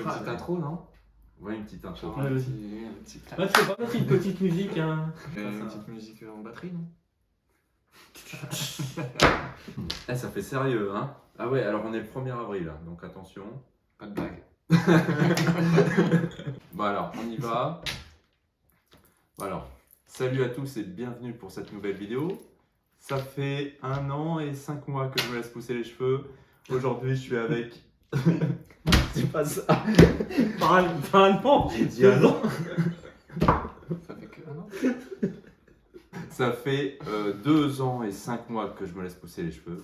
Une petite intro, non? Ouais, une petite intro. Genre Ouais, un vas-y. petit clap. Ah, tu sais pas mettre une petite musique, hein. Une petite musique en batterie, non? Eh, ça fait sérieux, hein? Ah ouais, alors on est le 1er avril, hein, donc attention. Pas de blague. Bon alors, on y va. Bon alors, salut à tous et bienvenue pour cette nouvelle vidéo. Ça fait 1 an et 5 mois que je me laisse pousser les cheveux. Aujourd'hui, je suis avec... C'est pas ça. Pas un an. J'ai dit 1 an. Ça fait que 1 an. Ça fait 2 ans et 5 mois que je me laisse pousser les cheveux.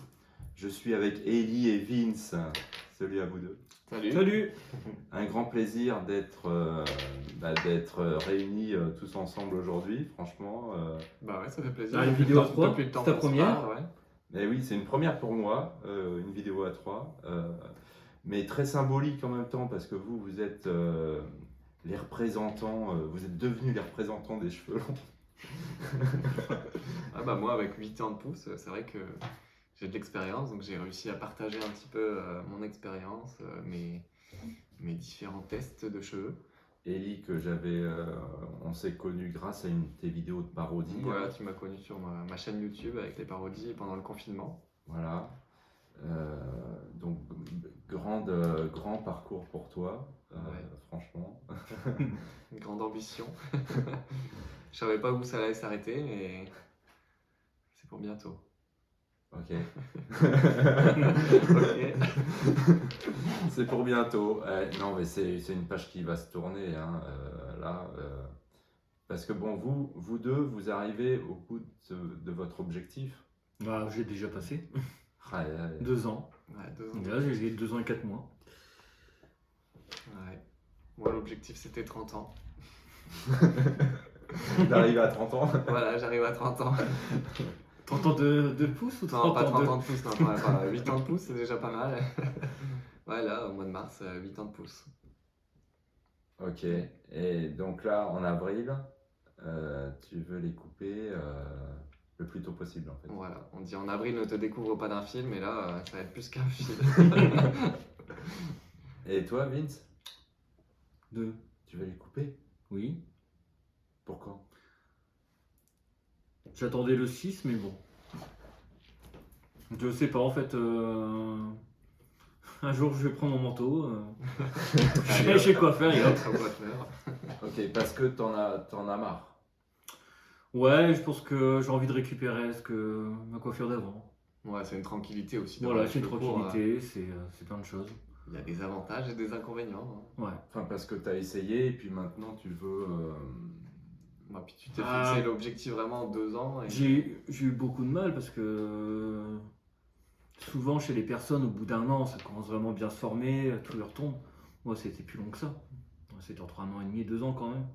Je suis avec Ellie et Vince. Salut à vous deux. Salut. Salut. Un grand plaisir d'être réunis tous ensemble aujourd'hui, franchement. Bah ouais, ça fait plaisir. Ah, une vidéo à Depuis trois, depuis le temps c'est ta qu'on se première parle, ouais. Mais oui, c'est une première pour moi, une vidéo à 3. Mais très symbolique en même temps parce que vous êtes les représentants, vous êtes devenus les représentants des cheveux longs. Ah bah moi, avec 8 ans de pouce, c'est vrai que j'ai de l'expérience, donc j'ai réussi à partager un petit peu mon expérience, mes différents tests de cheveux. Ellie, que on s'est connu grâce à une de tes vidéos de parodie. Voilà, tu m'as connu sur ma chaîne YouTube avec les parodies pendant le confinement. Voilà. Donc, grand parcours pour toi, Ouais. franchement. Une grande ambition. Je savais pas où ça allait s'arrêter, mais c'est pour bientôt. Ok. Ok. C'est pour bientôt. Non, mais c'est une page qui va se tourner, hein, là. Parce que bon, vous deux, vous arrivez au bout de votre objectif. Bah, j'ai déjà passé. Ah, 2 ans. Ouais, 2 ans. Et là, j'ai 2 ans et 4 mois. Ouais. Moi, l'objectif, c'était 30 ans. d'arriver à 30 ans. Voilà, j'arrive à 30 ans. 30 ans de pouce ou Non, 30 pas ans 30 ans de pouce, non, pas 8 ans de pouce, c'est déjà pas mal. Ouais, là, au mois de mars, 8 ans de pouce. Ok. Et donc là, en avril, tu veux les couper le plus tôt possible, en fait. Voilà, on dit en avril, ne te découvre pas d'un film, et là, ça va être plus qu'un film. Et toi, Vince, 2. tu veux les couper? Oui. Pourquoi? J'attendais le 6, mais bon. Je sais pas, en fait. Un jour, je vais prendre mon manteau. Je sais quoi faire, et hop. Ça va te faire. Ok, parce que t'en as marre. Ouais, je pense que j'ai envie de récupérer ma coiffure d'avant. Ouais, c'est une tranquillité aussi. Voilà, d'avoir c'est les une cheveux courts, tranquillité, c'est plein de choses. Il y a des avantages et des inconvénients. Ouais. Enfin, parce que t'as essayé et puis maintenant tu veux. Bah, puis tu t'es Ah. fixé l'objectif vraiment en 2 ans. Et... J'ai eu beaucoup de mal parce que souvent chez les personnes, au bout d'1 an, ça commence vraiment bien à se former, tout leur tombe. Moi, c'était plus long que ça. C'était entre 1 an et demi et 2 ans quand même.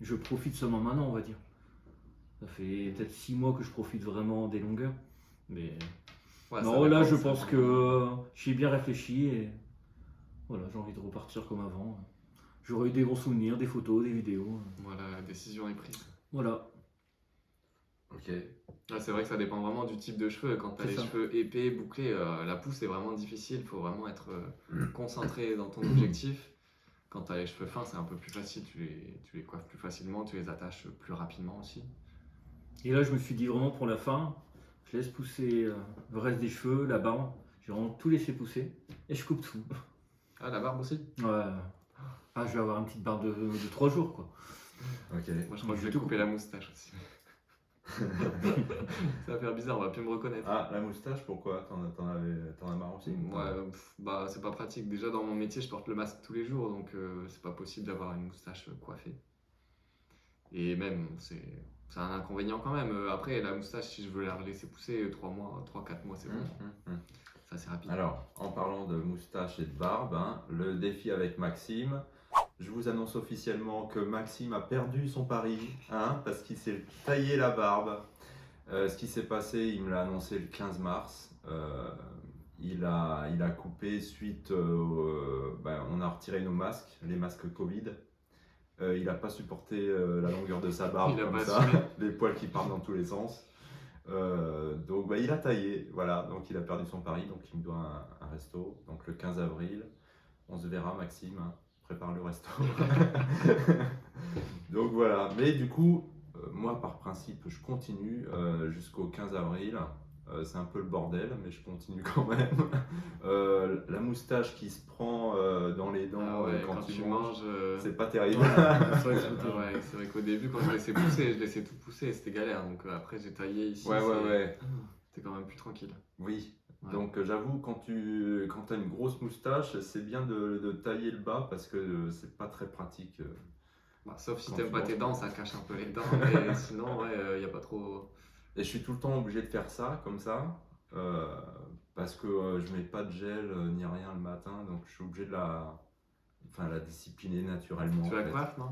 Je profite seulement maintenant, on va dire. Ça fait peut-être 6 mois que je profite vraiment des longueurs. Mais Ouais, non, ça là, dépend, je ça pense dépend. que j'y ai bien réfléchi et voilà, j'ai envie de repartir comme avant. J'aurais eu des bons souvenirs, des photos, des vidéos. Voilà, la décision est prise. Voilà. Ok. Ouais, c'est vrai que ça dépend vraiment du type de cheveux. Quand tu as C'est les ça. cheveux épais, bouclés, la pousse est vraiment difficile. Il faut vraiment être concentré dans ton objectif. Quand tu as les cheveux fins, c'est un peu plus facile. Tu les coiffes plus facilement, tu les attaches plus rapidement aussi. Et là, je me suis dit vraiment pour la fin, je laisse pousser le reste des cheveux, la barbe. J'ai vraiment tout laissé pousser et je coupe tout. Ah, la barbe aussi? Ouais. Ah, je vais avoir une petite barbe de 3 jours, quoi. Ok. Moi, je crois que je vais tout couper la moustache aussi. Ça va faire bizarre, on va plus me reconnaître. Ah, la moustache, pourquoi? T'en as marre aussi? Ouais, bah c'est pas pratique. Déjà dans mon métier, je porte le masque tous les jours, donc c'est pas possible d'avoir une moustache coiffée. Et même, c'est un inconvénient quand même. Après, la moustache, si je veux la laisser pousser 3 mois, 3-4 mois, c'est bon. Ça, c'est rapide. Alors, en parlant de moustache et de barbe, hein, le défi avec Maxime, je vous annonce officiellement que Maxime a perdu son pari, hein, parce qu'il s'est taillé la barbe. Ce qui s'est passé, il me l'a annoncé le 15 mars. Il a coupé suite, on a retiré nos masques, les masques Covid. Il n'a pas supporté la longueur de sa barbe Il a comme pas ça, assumé. les poils qui partent dans tous les sens. Donc il a taillé, voilà, donc il a perdu son pari, donc il me doit un resto. Donc le 15 avril, on se verra Maxime, hein. prépare le resto. Donc voilà, mais du coup, moi par principe, je continue jusqu'au 15 avril. C'est un peu le bordel, mais je continue quand même. La moustache qui se prend dans les dents Ah ouais, quand tu manges, manges. c'est pas terrible. C'est vrai que c'est Ah terrible. ouais, c'est vrai qu'au début, quand je laissais pousser, je laissais tout pousser, c'était galère. Donc après, j'ai taillé ici. Ouais, ouais, ouais. T'es quand même plus tranquille. Oui. Ouais. Donc j'avoue, quand tu as une grosse moustache, c'est bien de tailler le bas parce que c'est pas très pratique. Bah, sauf si Quand t'aimes tu pas manges tes pas. dents, ça cache un peu les dents. Mais sinon, ouais, y a pas trop. Et je suis tout le temps obligé de faire ça, comme ça, parce que je mets pas de gel ni rien le matin, donc je suis obligé de la discipliner naturellement. Tu en la fait. coiffes, non?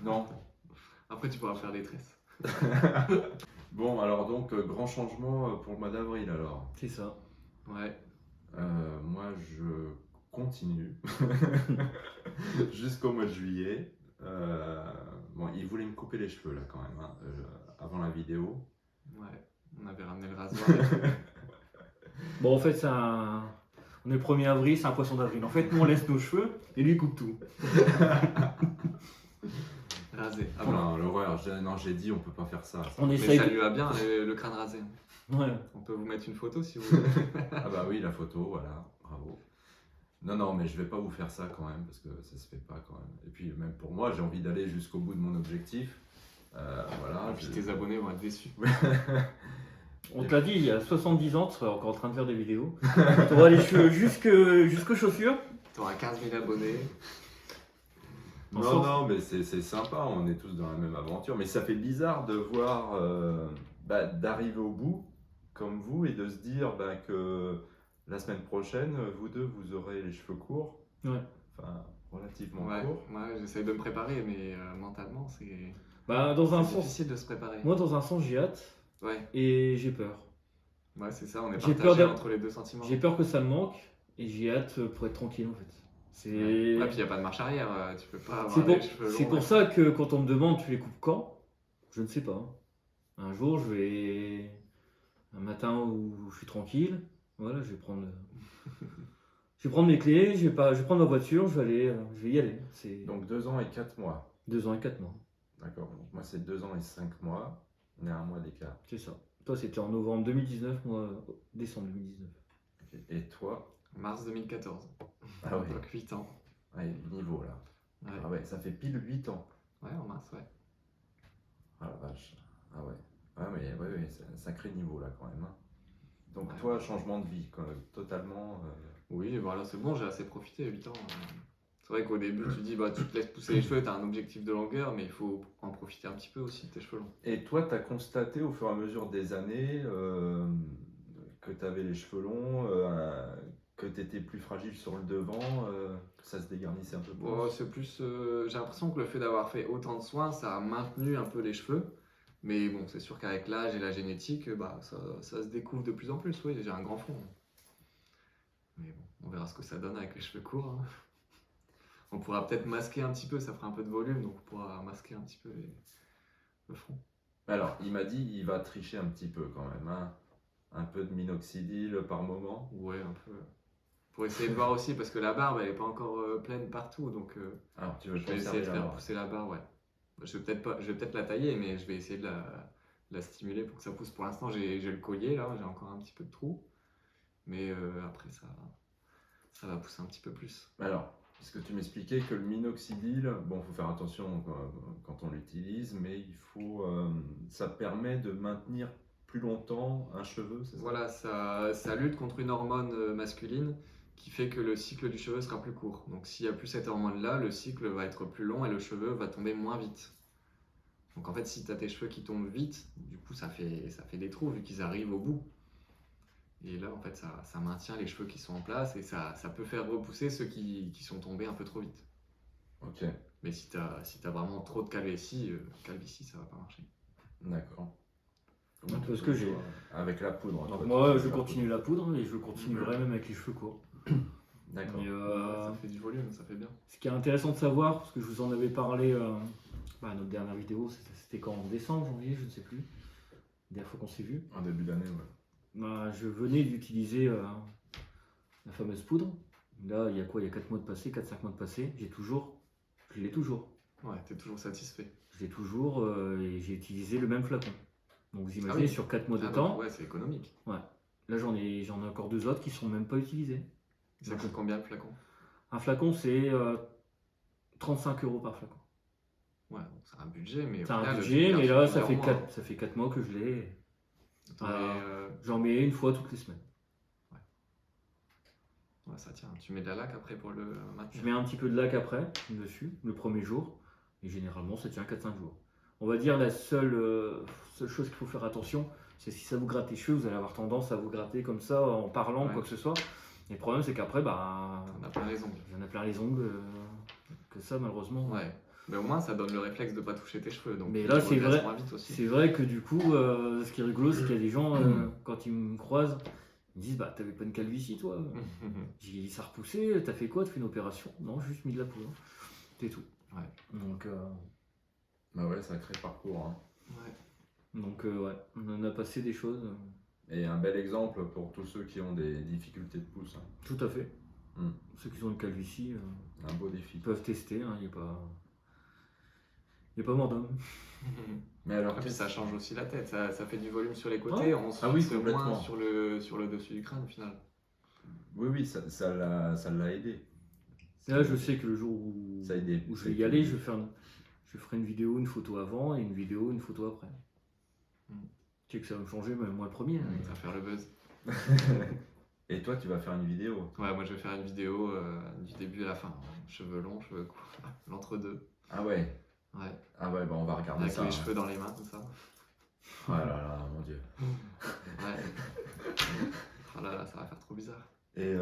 Non. Après, tu pourras faire des tresses. Bon, alors donc, grand changement pour le mois d'avril alors. C'est ça. Ouais. Moi, je continue jusqu'au mois de juillet. Bon, il voulait me couper les cheveux là quand même, hein, avant la vidéo. Ouais. On avait ramené le rasoir. et tout. Bon, en fait, on est le 1er avril, c'est un poisson d'avril. En fait, nous, on laisse nos cheveux et lui, il coupe tout. Rasé. Ah Oh bon. non, l'horreur. Non, j'ai dit on peut pas faire ça. On Mais essaye. ça lui va bien, le crâne rasé. Ouais. On peut vous mettre une photo si vous voulez. Ah bah oui, la photo, voilà, bravo. Non, mais je vais pas vous faire ça quand même, parce que ça se fait pas quand même. Et puis même pour moi, j'ai envie d'aller jusqu'au bout de mon objectif. Voilà. Puis tes abonnés vont être déçus. On te l'a dit, il y a 70 ans, tu seras encore en train de faire des vidéos. Tu auras les cheveux jusqu'aux chaussures. T'auras 15 000 abonnés. Non, mais c'est sympa, on est tous dans la même aventure. Mais ça fait bizarre de voir, d'arriver au bout, comme vous, et de se dire que la semaine prochaine, vous deux, vous aurez les cheveux courts. Ouais. Enfin, relativement Ouais, courts. ouais, j'essaye de me préparer, mais mentalement, c'est Bah, dans un c'est sens, difficile de se préparer. moi, dans un sens, j'ai hâte Ouais, et j'ai peur. ouais, c'est ça, on est J'ai partagé peur de- entre les deux sentiments. J'ai peur que ça me manque et j'ai hâte pour être tranquille en fait. C'est Ouais, puis il n'y a pas de marche arrière, tu peux pas c'est avoir pour, les cheveux c'est longs. pour ça que quand on me demande tu les coupes quand, je ne sais pas. Un jour, je vais. Un matin où je suis tranquille, voilà, je vais prendre mes clés, je vais prendre ma voiture, je vais y aller. C'est Donc 2 ans et 4 mois. 2 ans et 4 mois, D'accord. Donc moi, c'est 2 ans et 5 mois. On est à un mois d'écart. c'est ça. Toi, c'était en novembre 2019, moi, décembre 2019. Ok. Et toi? Mars 2014. Ah ouais. Donc 8 ans. Ouais, niveau là. Ouais, Ah ouais, ça fait pile 8 ans. ouais, en mars, ouais. Ah la vache. Ah ouais. Ah mais ouais, c'est un sacré niveau là quand même, hein. Donc Ouais. toi, changement de vie, quoi, totalement. Oui, voilà, c'est bon, j'ai assez profité, 8 ans. C'est vrai qu'au début, tu dis, bah, tu te laisses pousser les cheveux, tu as un objectif de longueur, mais il faut en profiter un petit peu aussi de tes cheveux longs. Et toi, tu as constaté au fur et à mesure des années que tu avais les cheveux longs, que tu étais plus fragile sur le devant, que ça se dégarnissait un peu plus. Bon, c'est plus, j'ai l'impression que le fait d'avoir fait autant de soins, ça a maintenu un peu les cheveux. Mais bon, c'est sûr qu'avec l'âge et la génétique, bah, ça se découvre de plus en plus. Oui, j'ai un grand front. Mais bon, on verra ce que ça donne avec les cheveux courts, hein. On pourra peut-être masquer un petit peu, ça fera un peu de volume, donc on pourra masquer un petit peu le front. Alors, il m'a dit il va tricher un petit peu quand même, hein. Un peu de minoxidil par moment. Ouais, un peu. Pour essayer de voir aussi, parce que la barbe, elle n'est pas encore pleine partout, donc Alors, tu veux je vais essayer conserver de la faire barbe. pousser la barbe, ouais. Je vais peut-être la tailler, mais je vais essayer de la stimuler pour que ça pousse. Pour l'instant, j'ai le collier, là, j'ai encore un petit peu de trou. Mais après, ça va pousser un petit peu plus. Alors, puisque tu m'expliquais que le minoxidil, bon, il faut faire attention quand on l'utilise, mais ça permet de maintenir plus longtemps un cheveu, c'est ça? Voilà, ça lutte contre une hormone masculine qui fait que le cycle du cheveu sera plus court. Donc s'il n'y a plus cette hormone-là, le cycle va être plus long et le cheveu va tomber moins vite. Donc en fait, si tu as tes cheveux qui tombent vite, du coup ça fait des trous vu qu'ils arrivent au bout. Et là, en fait, ça maintient les cheveux qui sont en place et ça peut faire repousser ceux qui sont tombés un peu trop vite. Ok, Mais si tu as vraiment trop de calvitie, ça va pas marcher. d'accord. Un peu ce que j'ai. Avec la poudre. Donc toi, moi, tu je fais la continue la poudre et je continuerai même avec les cheveux courts. poudre. D'accord. Mais, Ça fait du volume, ça fait bien. ce qui est intéressant de savoir, parce que je vous en avais parlé à notre dernière vidéo, c'était quand, en décembre, janvier, je ne sais plus, la dernière fois qu'on s'est vu. En début d'année, ouais. Bah, je venais d'utiliser la fameuse poudre Là, il y a quoi? Il y a 4 mois de passé, 4-5 mois de passé. Je l'ai toujours. Ouais, t'es toujours satisfait. Je l'ai toujours et j'ai utilisé le même flacon. Donc vous Ah imaginez, oui. sur 4 mois de Ah, donc, temps, ouais, c'est économique. ouais. Là, j'en ai encore 2 autres qui sont même pas utilisés. Ça Donc, coûte combien le flacon? un flacon, c'est 35 € par flacon. Ouais, donc c'est un budget, mais au C'est un final, budget, tu mais gardes là, sur plusieurs mois. ça fait 4 mois que je l'ai. T'en mets, J'en mets une fois toutes les semaines. ouais, ça tient. Tu mets de la laque après pour le Je maintenir. mets un petit peu de laque après, dessus, le premier jour. Et généralement, ça tient 4-5 jours. On va dire la seule chose qu'il faut faire attention, c'est si ça vous gratte les cheveux, vous allez avoir tendance à vous gratter comme ça en parlant, Ouais. quoi que ce soit. Et le problème, c'est qu'après, bah, On a plein les ongles. il y en a plein les ongles. Que ça, malheureusement. Ouais. Mais au moins, ça donne le réflexe de pas toucher tes cheveux. Donc, Mais tu là, te c'est redresses vrai. moins vite aussi. C'est vrai que du coup, ce qui est rigolo, c'est qu'il y a des gens, quand ils me croisent, ils me disent bah, t'avais pas une calvitie, toi? J'ai dit ça a repoussé, t'as fait quoi? Tu fais une opération? Non, juste mis de la poudre. C'est tout. Ouais. Donc, Bah ouais, sacré parcours. Hein. ouais, on en a passé des choses. Et un bel exemple pour tous ceux qui ont des difficultés de pouce. Hein. Tout à fait. Mm. Ceux qui ont une calvitie Un beau défi. peuvent tester, il n'y a pas mort d'homme. Mais alors, Et puis ça change aussi la tête, ça fait du volume sur les côtés, Ouais. on se Ah oui, fixe moins complètement. sur le dessus du crâne au final. oui, ça l'a aidé. Là, je sais que le jour où, Ça a aidé. où je vais y aller, je ferai une vidéo, une photo avant et une vidéo, une photo après. Mm. Tu sais que ça va me changer, même moi le premier. Mm. Ça va faire le buzz. Et toi, tu vas faire une vidéo. Ouais, moi je vais faire une vidéo du début à la fin. Cheveux longs, cheveux courts, l'entre-deux. Ah ouais. Ouais, Ah ouais, bah on va regarder avec ça. les hein. cheveux dans les mains, tout ça. Oh là là, mon dieu. Ouais. Oh là là, ça va faire trop bizarre. Et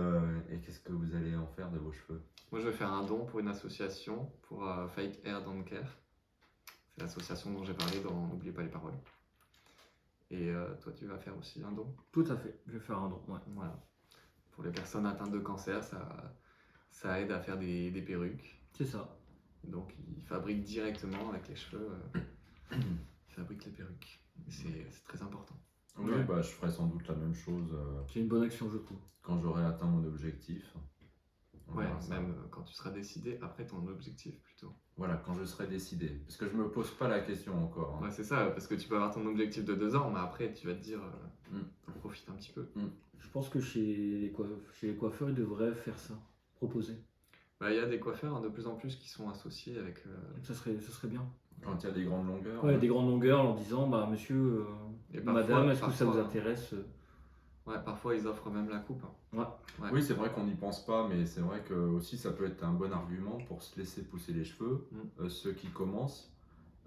qu'est-ce que vous allez en faire de vos cheveux? Moi je vais faire un don pour une association, pour Fake Hair Don't Care. C'est l'association dont j'ai parlé dans N'oubliez pas les paroles. Et toi tu vas faire aussi un don. Tout à fait, je vais faire un don. Ouais. Voilà. Pour les personnes atteintes de cancer, ça aide à faire des perruques. C'est ça. Donc ils fabriquent directement avec les cheveux, ils fabriquent les perruques. Et c'est très important. Oui, Ouais. bah je ferai sans doute la même chose C'est une bonne action, je trouve. quand j'aurai atteint mon objectif. On Ouais, verra ça. même quand tu seras décidé après ton objectif plutôt. Voilà, quand je serai décidé. Parce que je me pose pas la question encore. hein. Ouais, c'est ça, parce que tu peux avoir ton objectif de 2 ans, mais après tu vas te dire, profite un petit peu. Je pense que chez les coiffeurs, ils devraient faire ça, proposer. Bah, il y a des coiffeurs de plus en plus qui sont associés avec. Ça serait bien. Quand il y a des grandes longueurs. Ouais, des grandes longueurs en disant bah monsieur, Et parfois- madame, est-ce que ça vous parfois, intéresse? Ouais, parfois ils offrent même la coupe. Hein. Ouais. Ouais. Oui, c'est vrai qu'on n'y pense pas, mais c'est vrai que aussi ça peut être un bon argument pour se laisser pousser les cheveux, ceux qui commencent,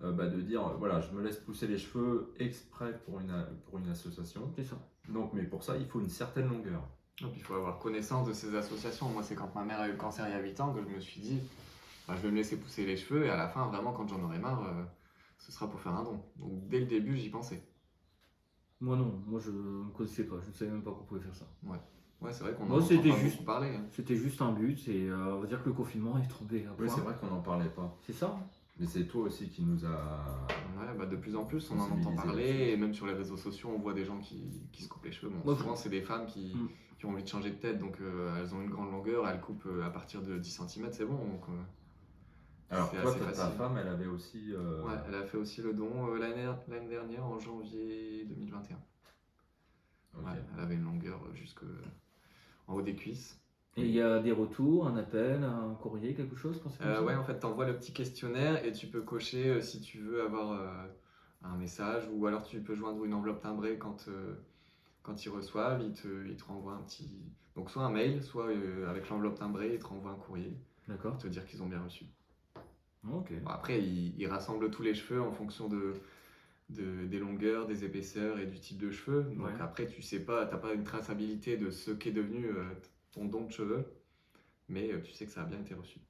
de dire voilà, je me laisse pousser les cheveux exprès pour une association. C'est ça. Donc, mais pour ça, il faut une certaine longueur. Donc il faut avoir connaissance de ces associations. Moi, c'est quand ma mère a eu le cancer il y a 8 ans que je me suis dit, bah, je vais me laisser pousser les cheveux et à la fin, vraiment, quand j'en aurai marre, ce sera pour faire un don. Donc dès le début, j'y pensais. Moi non, moi je ne connaissais pas, je ne savais même pas qu'on pouvait faire ça. Ouais, c'est vrai qu'on Moi, en entend c'était pas juste- beaucoup parler. Hein. C'était juste un but et on va dire que le confinement est tombé à Oui, point. c'est vrai qu'on n'en parlait pas. C'est ça. Mais c'est toi aussi qui nous a. Ouais, bah, de plus en plus, on en entend Sensibiliser parler là-dessus. et même sur les réseaux sociaux, on voit des gens qui se coupent les cheveux. Bon, Moi, souvent, c'est des femmes qui ont envie de changer de tête, donc elles ont une grande longueur, elles coupent à partir de 10 cm, c'est bon. Donc, Alors, c'est toi, assez ta facile. femme, elle avait aussi. Ouais, elle a fait aussi le don l'année dernière, en janvier 2021. Ok. Ouais, elle avait une longueur jusque en haut des cuisses. Et il y a des retours, un appel, un courrier, quelque chose quand c'est comme ça. Ouais, en fait, tu envoies le petit questionnaire et tu peux cocher si tu veux avoir un message ou alors tu peux joindre une enveloppe timbrée quand ils reçoivent. Ils te renvoient un petit. Donc, soit un mail, soit avec l'enveloppe timbrée, ils te renvoient un courrier D'accord. pour te dire qu'ils ont bien reçu. Ok. Bon, après, ils rassemblent tous les cheveux en fonction des longueurs, des épaisseurs et du type de cheveux. Donc Ouais. après, tu sais pas, t'as pas une traçabilité de ce qu'est devenu ton don de cheveux, mais tu sais que ça a bien été reçu.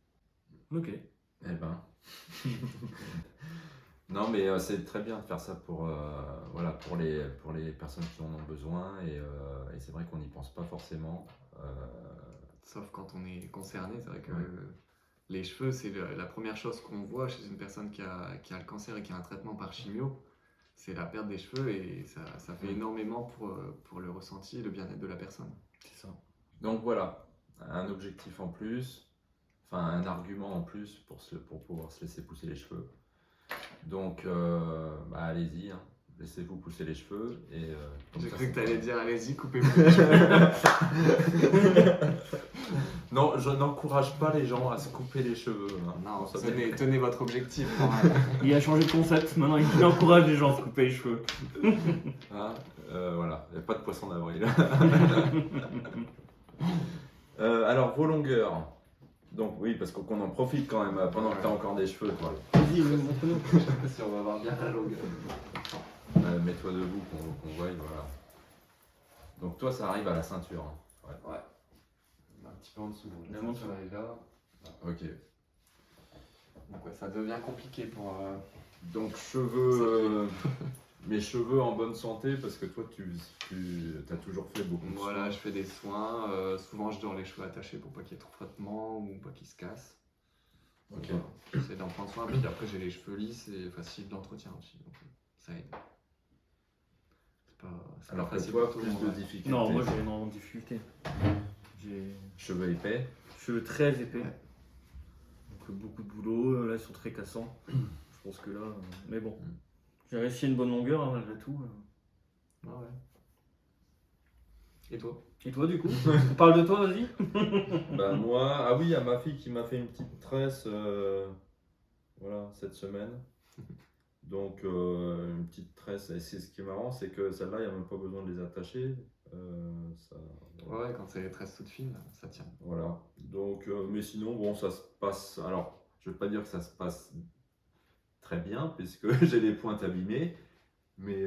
Ok. Eh ben. Non, mais c'est très bien de faire ça pour, voilà, pour les personnes qui en ont besoin. Et c'est vrai qu'on n'y pense pas forcément. Sauf quand on est concerné, c'est vrai que Ouais. les cheveux, c'est la première chose qu'on voit chez une personne qui a le cancer et qui a un traitement par chimio. C'est la perte des cheveux et ça fait énormément pour le ressenti et le bien-être de la personne. C'est ça. Donc voilà, un objectif en plus, enfin un argument en plus pour pouvoir se laisser pousser les cheveux. Donc, bah, allez-y, hein. Laissez-vous pousser les cheveux. Et, comme J'ai ça, cru c'est que t'allais pas- dire allez-y, coupez-vous les cheveux. Non, je n'encourage pas les gens à se couper les cheveux, hein. Non, Ça tenez votre objectif quand même. Il a changé de concept, maintenant il encourage les gens à se couper les cheveux. Hein, voilà, il n'y a pas de poisson d'avril. Alors, vos longueurs. Donc, oui, parce qu'on en profite quand même pendant que tu as encore des cheveux, toi. Vas-y, montre-nous. Si on va voir bien la longueur. Mets-toi debout qu'on voie, voilà. Donc, toi, ça arrive à la ceinture, hein. Ouais. Un petit peu en dessous. La ceinture est là. Ok. Donc ouais, ça devient compliqué pour. Donc, cheveux. Mes cheveux en bonne santé, parce que toi, tu as toujours fait beaucoup de Voilà, soins. je fais des soins. Souvent, je dors les cheveux attachés pour pas qu'il y ait trop de frottement ou pas qu'ils se cassent. Ok. Voilà. J'essaie d'en prendre soin. Puis après, j'ai les cheveux lisses et facile d'entretien aussi. Donc ça aide. C'est Alors pas que facile toi, pour tout le plus monde, de ouais. difficultés. Non, moi j'ai énormément de difficultés. J'ai Cheveux épais. cheveux très épais. Ouais. Donc beaucoup de boulot, là ils sont très cassants. Je pense que là. Mais bon. J'ai réussi à une bonne longueur hein, malgré tout. Ouais, ouais. Et toi? Et toi du coup on parle de toi, vas-y. Bah moi, ah oui, il y a ma fille qui m'a fait une petite tresse voilà, cette semaine. Donc une petite tresse, et c'est ce qui est marrant, c'est que celle-là, il n'y a même pas besoin de les attacher. Ça, Ouais, quand c'est les tresses toutes fines, ça tient. voilà. Donc, mais sinon, bon, ça se passe. Alors, je ne veux pas dire que ça se passe très bien, puisque j'ai les pointes abîmées, mais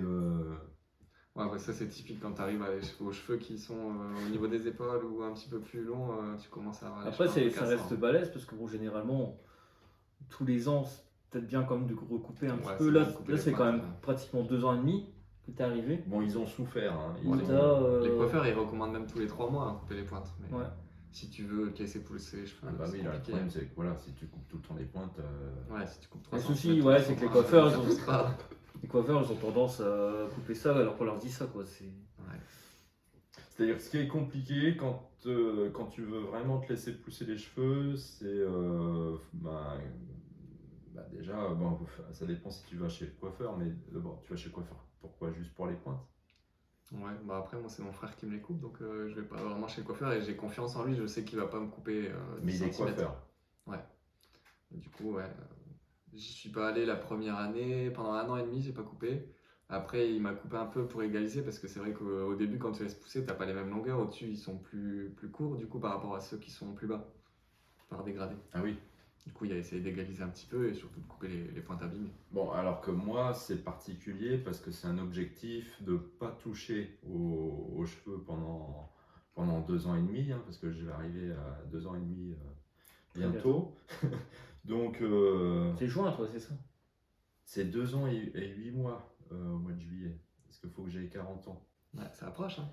Ouais, ça c'est typique quand tu arrives aux cheveux qui sont au niveau des épaules ou un petit peu plus longs, tu commences à avoir les Après cheveux un peu ça cassants. reste balèze parce que bon, généralement tous les ans c'est peut-être bien quand même de recouper un petit Ouais, peu. c'est Là, bien de couper là les c'est quand pointes, même pratiquement 2 ans et demi que t'es arrivé. bon, ils ont souffert. Hein. Ils Bon, ont- Les coiffeurs ils recommandent même tous les 3 mois à couper les pointes. Mais Ouais. si tu veux te laisser pousser les cheveux, Ah bah c'est oui, là, le compliqué. problème, c'est que voilà, si tu coupes tout le temps les pointes, Ouais, si tu coupes 3 Le souci, centimètres ouais, tous c'est que les mois, coiffeurs, ça ils ont- pousse pas. Les coiffeurs ils ont tendance à couper ça alors qu'on leur dit ça quoi. C'est... Ouais. c'est-à-dire, ce qui est compliqué quand tu veux vraiment te laisser pousser les cheveux, c'est déjà, bon, ça dépend si tu vas chez le coiffeur, mais d'abord, tu vas chez le coiffeur, pourquoi? Juste pour les pointes? Ouais, bah après moi c'est mon frère qui me les coupe donc je vais pas vraiment chez le coiffeur et j'ai confiance en lui, je sais qu'il va pas me couper Mais 10 il est centimètres. coiffeur. Et du coup, ouais, j'y suis pas allé la première année, pendant 1 an et demi, j'ai pas coupé. Après, il m'a coupé un peu pour égaliser parce que c'est vrai qu'au début, quand tu laisses pousser, t'as pas les mêmes longueurs. Au-dessus, ils sont plus courts du coup par rapport à ceux qui sont plus bas, par dégradé. Ah oui. Du coup, il a essayé d'égaliser un petit peu et surtout de couper les pointes abîmées. Bon, alors que moi, c'est particulier parce que c'est un objectif de pas toucher aux cheveux pendant 2 ans et demi, hein, parce que je vais arriver à 2 ans et demi bientôt. Donc, C'est juin toi, c'est ça? c'est 2 ans et 8 mois au mois de juillet. Parce qu'il faut que j'ai 40 ans. Ouais, ça approche, hein.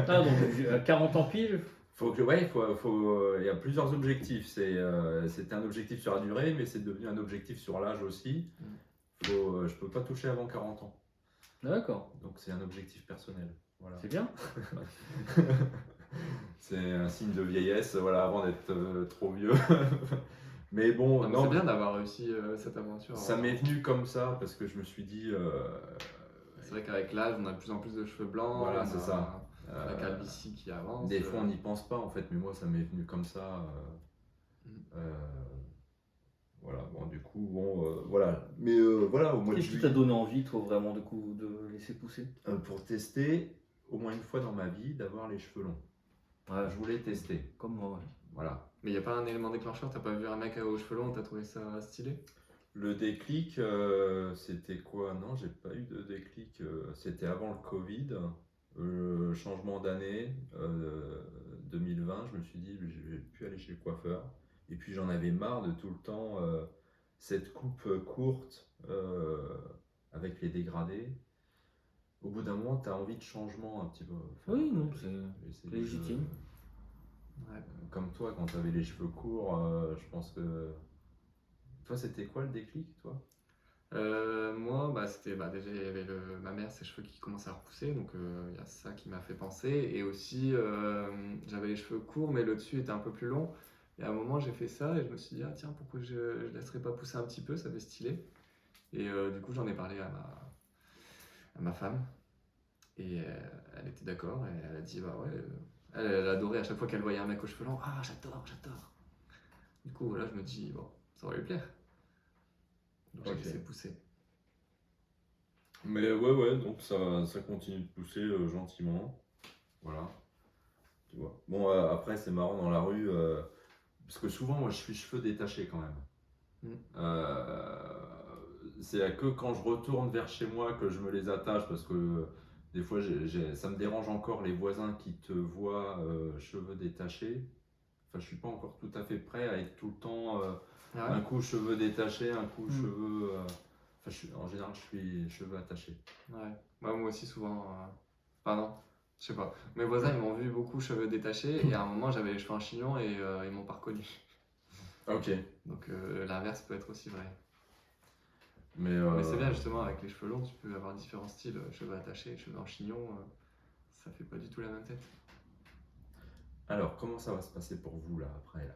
Ah donc à 40 ans pile. Il y a plusieurs objectifs. C'était un objectif sur la durée, mais c'est devenu un objectif sur l'âge aussi. Je peux pas toucher avant 40 ans. D'accord, Donc c'est un objectif personnel. Voilà. c'est bien. C'est un signe de vieillesse, voilà, avant d'être trop vieux. Mais bon, Non, mais non, c'est bien d'avoir réussi cette aventure. ça m'est venu comme ça parce que je me suis dit. C'est vrai qu'avec l'âge, on a de plus en plus de cheveux blancs. Voilà, on c'est a ça. La calvitie qui avance. Des fois, on n'y pense pas en fait, mais moi, ça m'est venu comme ça. Voilà, bon, du coup, bon, voilà. Mais voilà, au mois de Qu'est-ce qui juillet, t'a donné envie toi vraiment de laisser pousser? pour tester au moins une fois dans ma vie d'avoir les cheveux longs. Ouais, Je voulais tester. comme moi, ouais. Voilà. Mais il n'y a pas un élément déclencheur, t'as pas vu un mec aux cheveux longs, t'as trouvé ça stylé? Le déclic, c'était quoi? Non, j'ai pas eu de déclic. C'était avant le Covid, changement d'année 2020. Je me suis dit, je vais plus aller chez le coiffeur. Et puis j'en avais marre de tout le temps cette coupe courte avec les dégradés. Au bout d'un moment, tu as envie de changement un petit peu. Enfin, Oui, non, essayer c'est légitime. Ouais. Comme toi, quand tu avais les cheveux courts, je pense que. Toi, c'était quoi le déclic, toi? Moi, c'était déjà, il y avait ma mère, ses cheveux qui commençaient à repousser, donc il y a ça qui m'a fait penser. Et aussi, j'avais les cheveux courts, mais le dessus était un peu plus long. Et à un moment, j'ai fait ça et je me suis dit, ah tiens, pourquoi je laisserais pas pousser un petit peu, ça fait stylé. Et du coup, j'en ai parlé à ma femme. Et elle était d'accord et elle a dit, bah ouais. Elle adorait à chaque fois qu'elle voyait un mec aux cheveux longs, ah j'adore, j'adore. Du coup, là, je me dis, bon, ça va lui plaire. Donc j'ai Ok. laissé pousser. Mais ouais, donc ça continue de pousser gentiment. Voilà, tu vois. Bon, après, c'est marrant dans la rue, parce que souvent, moi, je suis cheveux détachés quand même. Mm. C'est que quand je retourne vers chez moi que je me les attache, parce que des fois, ça me dérange encore les voisins qui te voient cheveux détachés. Enfin, je suis pas encore tout à fait prêt à être tout le temps Ah ouais? un coup cheveux détachés, un coup Mm. cheveux. Enfin, en général, je suis cheveux attachés. Ouais. Bah, moi aussi, souvent. Enfin, non, je sais pas. Mes voisins, ils m'ont vu beaucoup cheveux détachés et à un moment, j'avais les cheveux en chignon et ils m'ont pas reconnu. Ok. Donc l'inverse peut être aussi vrai. Mais, Mais c'est bien, justement, avec les cheveux longs, tu peux avoir différents styles. Cheveux attachés, cheveux en chignon, ça fait pas du tout la même tête. alors, comment ça va se passer pour vous là après là?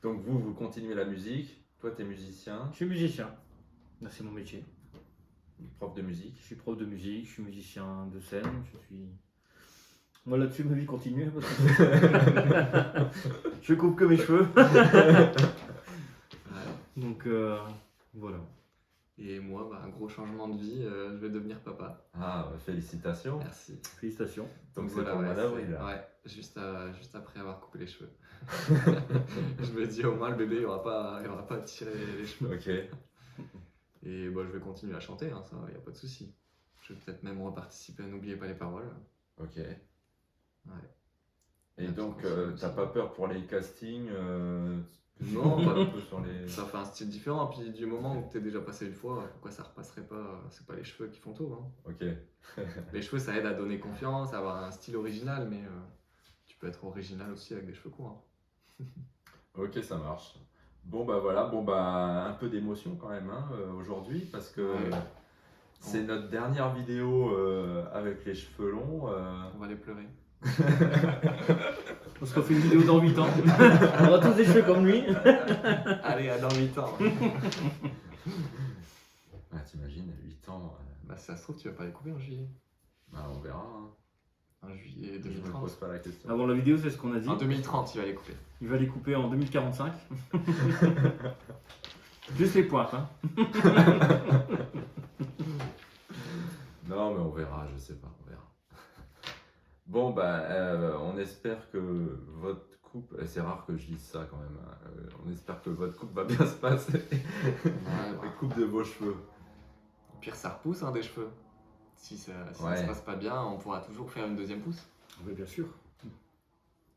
Donc vous continuez la musique. Toi, tu es musicien, Je suis musicien. Là, c'est mon métier. prof de Je musique. suis prof de musique, je suis musicien de scène, je suis. Moi là-dessus, ma vie continue parce que je coupe que mes cheveux. Ouais. Donc voilà. Et moi, un gros changement de vie, je vais devenir papa. Ah, félicitations. Merci. Félicitations. Donc c'est voilà, pour le mois ouais, d'avril là. ouais, juste après avoir coupé les cheveux. Je me dis au moins le bébé il aura pas à tirer les cheveux. Ok. Et je vais continuer à chanter, hein, ça, y a pas de souci. Je vais peut-être même reparticiper à N'oubliez pas les paroles. Ok. Ouais. Et Ah, donc, puis continue t'as aussi. pas peur pour les castings Non, pas pas- un peu sur les. Ça fait un style différent. Puis du moment où t'es déjà passé une fois, pourquoi ça repasserait pas? C'est pas les cheveux qui font tout, hein. Ok. Les cheveux, ça aide à donner confiance, à avoir un style original, mais tu peux être original aussi avec des cheveux courts, hein. Ok, ça marche. Bon bah voilà, bon bah un peu d'émotion quand même hein, aujourd'hui parce que Ouais. c'est notre dernière vidéo avec les cheveux longs. On va les pleurer. On se refait une vidéo dans 8 ans. On aura tous des cheveux comme lui. Allez, à dans 8 ans. Ah, t'imagines, à 8 ans, Si ça se trouve, tu vas pas les couper en juillet. bah, on verra. Hein. En juillet Je me 2030. pose pas la question. Avant la vidéo, c'est ce qu'on a dit. En 2030, il va les couper. Il va les couper en 2045. Juste les pointes. Hein. Non mais on verra, je sais pas, on verra. Bon bah on espère que votre couple, c'est rare que je dise ça quand même, hein, on espère que votre couple va bien se passer. La coupe de vos cheveux. Au pire, ça repousse, hein, des cheveux. Si ça Ouais. se passe pas bien, on pourra toujours faire une deuxième pousse. Oui, bien sûr.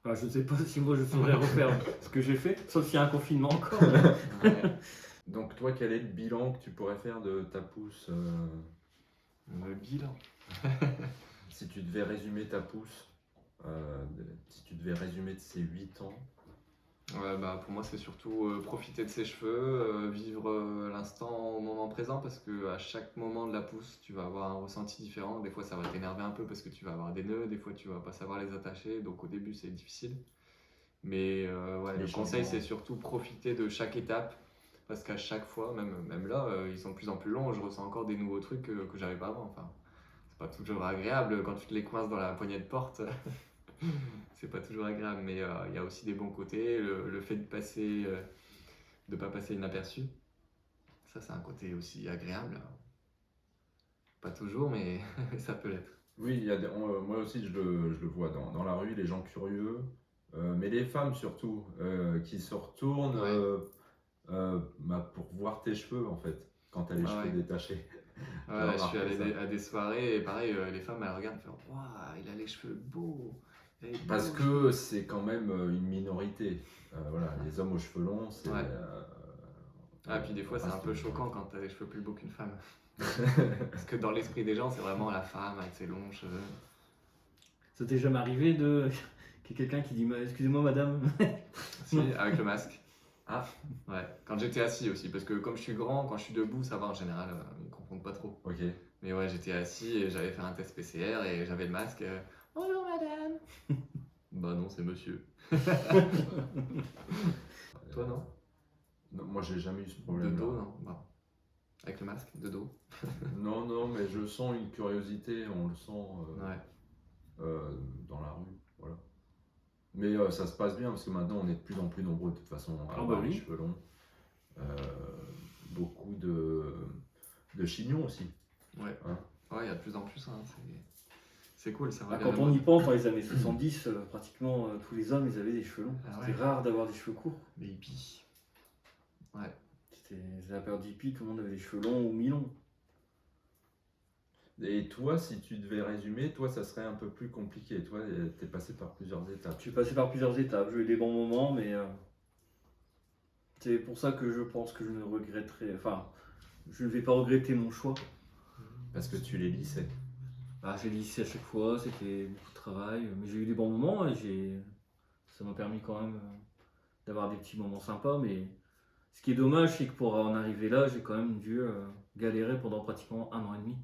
Enfin, je ne sais pas si moi je saurais refaire ce que j'ai fait, sauf s'il y a un confinement encore. Ouais. Donc toi, quel est le bilan que tu pourrais faire de ta pousse Le bilan. si tu devais résumer ta pousse, si tu devais résumer de ces 8 ans? Ouais, pour moi, c'est surtout profiter de ses cheveux, vivre l'instant au moment présent parce que à chaque moment de la pousse, tu vas avoir un ressenti différent. Des fois, ça va t'énerver un peu parce que tu vas avoir des nœuds, des fois, tu vas pas savoir les attacher. Donc, au début, c'est difficile. Mais ouais, Les le conseil, changements. c'est surtout profiter de chaque étape parce qu'à chaque fois, même là, ils sont de plus en plus longs. Je ressens encore des nouveaux trucs que j'avais pas avant. Enfin, c'est pas toujours agréable quand tu te les coinces dans la poignée de porte. C'est pas toujours agréable, mais il y a aussi des bons côtés. Le fait de pas passer inaperçu, ça c'est un côté aussi agréable. Pas toujours, mais ça peut l'être. Oui, il y a moi aussi je le vois dans la rue, les gens curieux, mais les femmes surtout, qui se retournent Ouais. pour voir tes cheveux en fait, quand tu as les Ah cheveux ouais. détachés. Ouais, je suis remarqué allé ça. à des soirées et pareil, les femmes elles regardent, elles font waouh, il a les cheveux beaux. Il a les Parce beaux que c'est quand même une minorité. Voilà, les hommes aux cheveux longs, c'est. Ouais. Ah, puis des fois, c'est un reste peu une choquant quand t'as les cheveux plus beaux qu'une femme. Parce que dans l'esprit des gens, c'est vraiment la femme avec ses longs cheveux. Ça t'est jamais arrivé de qu'il y ait quelqu'un qui dit excusez-moi madame. Si, avec le masque. Ah, Ouais, quand j'étais assis aussi, parce que comme je suis grand, quand je suis debout, ça va en général, ils ne confondent pas trop. ok. Mais ouais, j'étais assis et j'avais fait un test PCR et j'avais le masque. Bonjour madame. Bah non, c'est monsieur. Toi non? Non, moi, j'ai jamais eu ce De problème. dos, non? Bah, avec le masque, de dos. Non, non, mais je sens une curiosité, on le sent Ouais. dans la rue. Voilà. Mais ça se passe bien parce que maintenant, on est de plus en plus nombreux de toute façon à Ah avoir bah les oui. cheveux longs. Beaucoup de chignons aussi. Ouais. Hein. Ouais, il y a de plus en plus, hein, c'est cool, ça Ah, revient quand à la on y mode. pense, dans les années 70, pratiquement tous les hommes ils avaient des cheveux longs. Ah C'était ouais. rare d'avoir des cheveux courts. Les hippies. Ouais. C'était la période hippie, tout le monde avait des cheveux longs ou mi-longs. Et toi, si tu devais résumer, toi, ça serait un peu plus compliqué. Toi, t'es passé par plusieurs étapes. Je suis passé par plusieurs étapes, j'ai eu des bons moments, mais c'est pour ça que je pense que je ne regretterai. Enfin, je ne vais pas regretter mon choix. Parce que tu les lissais. Ah, j'ai lycée à chaque fois, c'était beaucoup de travail, mais j'ai eu des bons moments et ça m'a permis quand même d'avoir des petits moments sympas. Mais ce qui est dommage, c'est que pour en arriver là, j'ai quand même dû galérer pendant pratiquement 1 an et demi,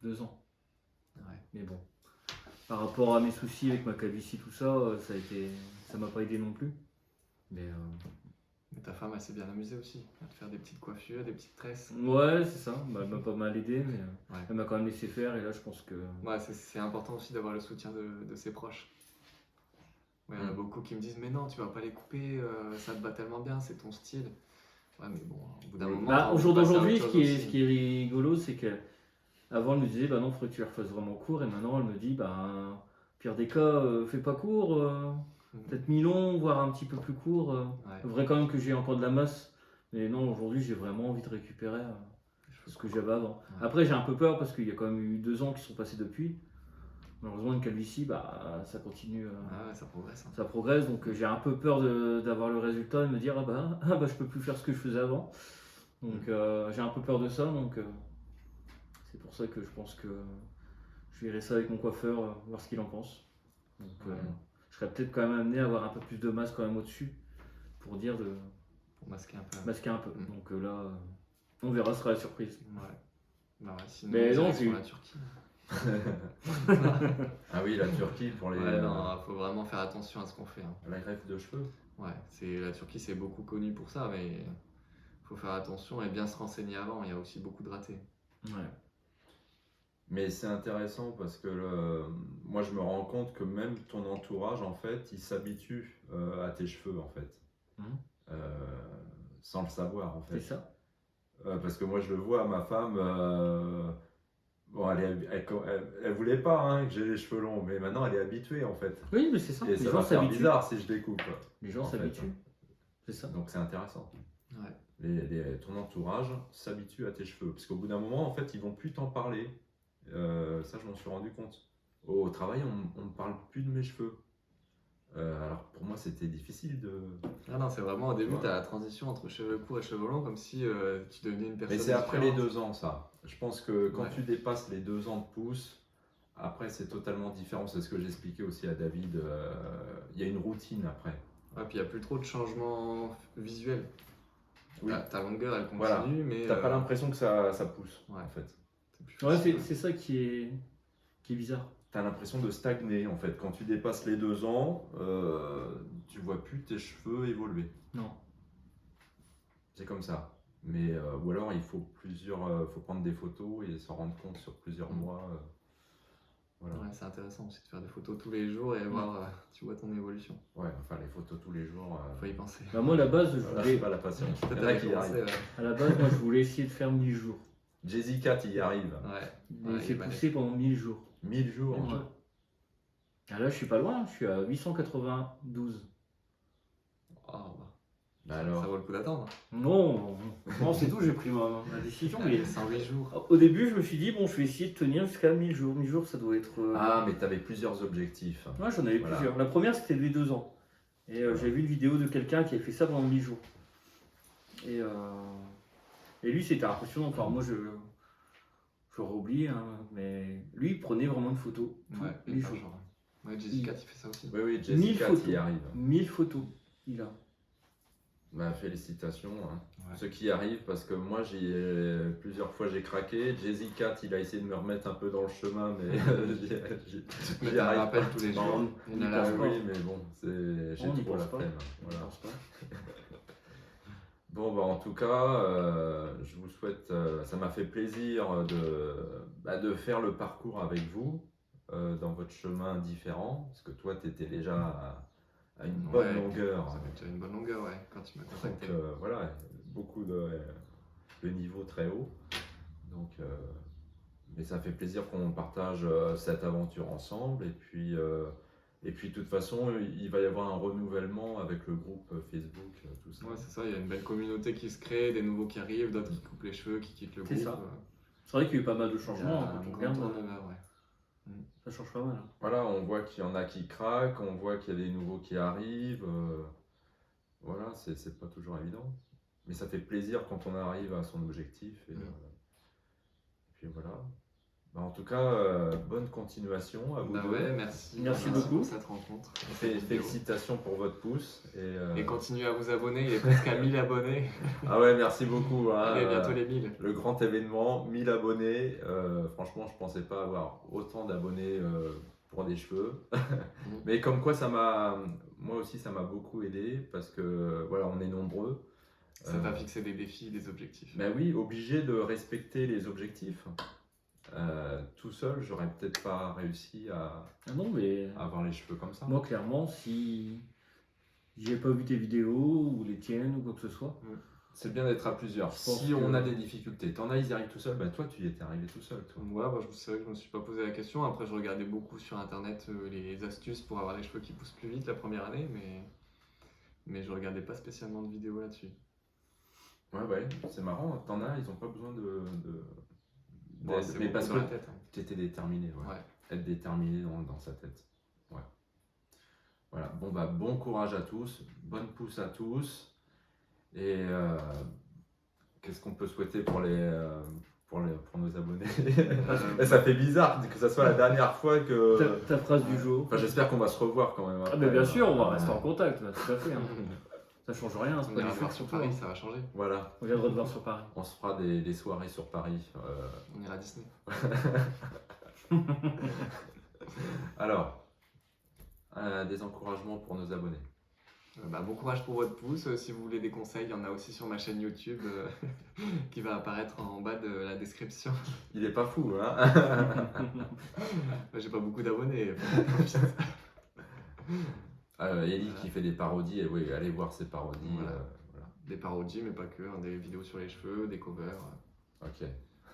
2 ans. Ouais. Mais bon, par rapport à mes soucis avec ma calvitie, tout ça, ça m'a pas aidé non plus. Mais Mais ta femme, elle s'est bien amusée aussi, à te faire des petites coiffures, des petites tresses. ouais, c'est ça. Bah, elle m'a pas mal aidé, mais Ouais. elle m'a quand même laissé faire. Et là, je pense que Ouais, c'est important aussi d'avoir le soutien de ses proches. Ouais, il y en a Mm. beaucoup qui me disent, mais non, tu vas pas les couper, ça te va tellement bien, c'est ton style. Ouais, mais bon, au bout d'un Oui. moment. bah, t'as au envie jour de passer à d'aujourd'hui, autre ce chose qui est, aussi. ce qui est rigolo, c'est que avant, elle me disait, bah non, faudrait que tu les refasses vraiment court. Et maintenant, elle me dit, bah, pire des cas, fais pas court, peut-être mi-long, voire un petit peu plus court. Ouais. Vrai quand même que j'ai encore de la masse. Mais non, aujourd'hui, j'ai vraiment envie de récupérer Les cheveux ce que j'avais avant. Ouais. Après, j'ai un peu peur parce qu'il y a quand même eu 2 ans qui sont passés depuis. Malheureusement, une calvitie, bah, ça continue. Ah ouais, ça progresse. Hein. Ça progresse, donc j'ai un peu peur d'avoir le résultat et de me dire ah bah je peux plus faire ce que je faisais avant. Donc j'ai un peu peur de ça, donc c'est pour ça que je pense que je verrai ça avec mon coiffeur, voir ce qu'il en pense. Donc Ouais. je serais peut-être quand même amené à avoir un peu plus de masse quand même au-dessus pour dire de Pour masquer un peu. masquer un peu. Mm. Donc là, on verra, ce sera la surprise. Ouais. Bah ouais, sinon, Mais non, direction j'ai eu- la Turquie. Ah oui, la Turquie pour les, Ouais, non, faut vraiment faire attention à ce qu'on fait. Hein. la greffe de cheveux. Ouais, la Turquie, c'est beaucoup connu pour ça, mais faut faire attention et bien se renseigner avant. Il y a aussi beaucoup de ratés. Ouais. Mais c'est intéressant parce que moi, je me rends compte que même ton entourage, en fait, il s'habitue à tes cheveux, en fait. Mhm. Sans le savoir, en C'est fait. ça. Parce que moi, je le vois, ma femme, bon, elle voulait pas hein, que j'ai les cheveux longs, mais maintenant, elle est habituée, en fait. Oui, mais c'est ça. Et Les ça gens va faire s'habituent. bizarre si je les coupe. Les gens en fait. s'habituent. C'est ça. Donc, c'est intéressant. Ouais. Ton entourage s'habitue à tes cheveux. Parce qu'au bout d'un moment, en fait, ils vont plus t'en parler. Ça, je m'en suis rendu compte. Au travail, on ne parle plus de mes cheveux. Alors, pour moi, c'était difficile de... Ah non, c'est vraiment au début, Ouais. tu as la transition entre cheveux courts et cheveux longs, comme si tu devenais une personne Mais c'est après les différente. 2 ans, ça. Je pense que quand Ouais. tu dépasses les 2 ans de pouce, après, c'est totalement différent. C'est ce que j'expliquais aussi à David. Il y a une routine après. Ouais, puis il n'y a plus trop de changements visuels. Oui. Ta longueur, elle continue, Voilà. mais T'as pas l'impression que ça pousse, ouais. en fait. c'est plus Ouais, facile. c'est ça qui est bizarre. T'as l'impression de stagner, en fait. Quand tu dépasses les 2 ans, tu vois plus tes cheveux évoluer. Non. C'est comme ça. Mais, ou alors, il faut faut prendre des photos et s'en rendre compte sur plusieurs mois. Voilà. Ouais, c'est intéressant aussi de faire des photos tous les jours et voir, tu vois ton évolution. Ouais, enfin, les photos tous les jours. Faut y penser. Bah, moi, à la base, Voilà, j'ai pas la patience. Il y en a qui y arrivent. à la base, moi, je voulais essayer de faire 1000 jours. Jessica, tu y arrives. Ouais. Et Ouais, c'est il va poussé pendant 1000 jours. 1000 jours. Ouais. Ah, là, je suis pas loin, je suis à 892. Oh, bah, Bah ça alors, vaut le coup d'attendre. Non, non, c'est tout, j'ai pris ma décision. Mais Allez, 108 jours. au début, je me suis dit, bon, je vais essayer de tenir jusqu'à 1000 jours. 1000 jours, ça doit être. ah, mais tu avais plusieurs objectifs. Ouais, j'en avais Voilà. plusieurs. La première, c'était les 2 ans. Et Voilà. j'avais vu une vidéo de quelqu'un qui avait fait ça pendant 1000 jours. Et lui, c'était impressionnant. Enfin, moi, j'aurais oublié, hein, mais lui, il prenait vraiment une photo. tous Ouais, les et jours. genre. Ouais, Jessica, tu fais ça aussi. Oui, oui, 1000 Jessica, photos. tu y arrives. 1000 photos, il a. Bah, félicitations, hein. Ouais. Ceux qui y arrivent, parce que moi, plusieurs fois j'ai craqué. Jay-Z 4, il a essayé de me remettre un peu dans le chemin, mais Mais j'y t'as un arrive rappel pas. tous les Non, jours. on Il y en a y la pense fois. pas. Oui, mais bon, j'ai On n'y trop la pense pas. flemme. Je Voilà. pense pas. Bon, bah, en tout cas, je vous souhaite, ça m'a fait plaisir de faire le parcours avec vous dans votre chemin différent, parce que toi, tu étais déjà à une bonne Ouais, longueur. Ça fait déjà une bonne longueur, ouais, quand tu m'as Donc contacté. voilà, beaucoup de niveau très haut. Donc, mais ça fait plaisir qu'on partage cette aventure ensemble. Et puis de toute façon, il va y avoir un renouvellement avec le groupe Facebook, tout ça. Ouais, c'est ça, il y a une belle communauté qui se crée, des nouveaux qui arrivent, d'autres qui coupent les cheveux, qui quittent le C'est groupe. ça. C'est vrai qu'il y a eu pas mal de Il y a changements. un Quand on grand regarde, turnover, ouais. ça change pas mal. Hein. Voilà, on voit qu'il y en a qui craquent, on voit qu'il y a des nouveaux qui arrivent. Voilà, c'est pas toujours évident. Mais ça fait plaisir quand on arrive à son objectif. Et puis voilà. Bah, en tout cas, bonne continuation à vous Bah deux. ouais, merci. Merci pour beaucoup. cette rencontre. Félicitations pour votre pouce. Et continuez à vous abonner, il est presque à 1000 abonnés. Ah ouais, merci beaucoup. Hein, Allez, bientôt les 1000. le grand événement, 1000 abonnés. Franchement, je pensais pas avoir autant d'abonnés pour des cheveux. Mais comme quoi, moi aussi, ça m'a beaucoup aidé parce que voilà, on est nombreux. Ça t'a fixé des défis, des objectifs. Ben oui, obligé de respecter les objectifs. Tout seul, j'aurais peut-être pas réussi à Ah non, mais avoir les cheveux comme ça. moi, clairement, si j'ai pas vu tes vidéos ou les tiennes ou quoi que ce soit, C'est bien d'être à plusieurs. Je pense Si on que- a des difficultés, t'en as, ils y arrivent tout seuls, bah toi, tu y étais arrivé tout seul, toi. Ouais, bah, c'est vrai que je me suis pas posé la question. Après, je regardais beaucoup sur internet les astuces pour avoir les cheveux qui poussent plus vite la première année, mais je regardais pas spécialement de vidéos là-dessus. Ouais, c'est marrant, t'en as, ils ont pas besoin Bon, c'est mais beaucoup parce sur que la tête. Hein. t'étais déterminé, ouais. Ouais. Être déterminé dans sa tête. Ouais. Voilà, bon bah bon courage à tous, bonne pousse à tous. Et qu'est-ce qu'on peut souhaiter pour nos abonnés? Ça fait bizarre que ça soit la dernière fois que. ta phrase du jour. Enfin, j'espère qu'on va se revoir quand même. Ah, après, mais bien sûr, on va hein. rester en contact, bah, tout à fait. Hein. Ça change rien, c'est On pas ira des voir choses sur sur Paris, ça va changer. Voilà, On viendra te voir sur Paris. on se fera des soirées sur Paris. On ira à Disney. Alors, des encouragements pour nos abonnés. Bon courage pour votre pouce. Si vous voulez des conseils, il y en a aussi sur ma chaîne YouTube qui va apparaître en bas de la description. Il est pas fou, hein? J'ai pas beaucoup d'abonnés. Ellie qui fait des parodies, et oui, allez voir ses parodies. Voilà. Voilà. Des parodies, mais pas que. Hein, des vidéos sur les cheveux, des covers. Ok,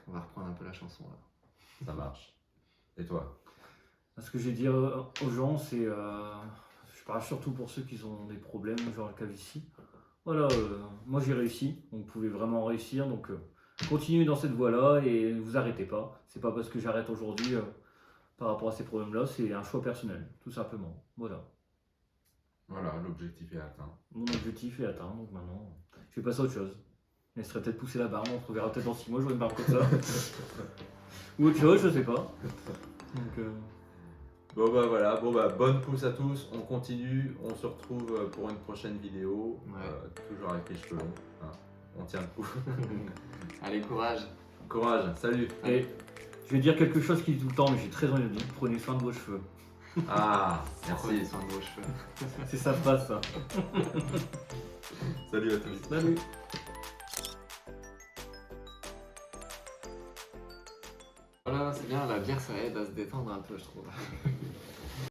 On va reprendre un peu la chanson là. ça marche. Et toi? Ce que j'ai dit aux gens, c'est. Je parle surtout pour ceux qui ont des problèmes, genre la calvitie. Voilà, moi j'ai réussi, donc vous pouvez vraiment réussir. Donc continuez dans cette voie-là et ne vous arrêtez pas. C'est pas parce que j'arrête aujourd'hui par rapport à ces problèmes-là, c'est un choix personnel, tout simplement. Voilà. Voilà, l'objectif est atteint. Mon objectif est atteint, donc maintenant je vais passer à autre chose. Je laisserai peut-être pousser la barbe, on se reverra peut-être dans 6 mois, j'aurai une barbe comme ça. Ou autre chose, je sais pas. Donc, Bon bah voilà, bonne pouce à tous, on continue, on se retrouve pour une prochaine vidéo, Ouais. toujours avec les cheveux longs, hein. On tient le coup. Allez, courage. Courage, salut. et je vais dire quelque chose qui dit tout le temps, mais j'ai très envie de le dire, prenez soin de vos cheveux. Ah, Prenez merci. soin de vos cheveux. C'est sa phrase ça. Salut à tous. Salut. Voilà, c'est bien, la bière ça aide à se détendre un peu, je trouve.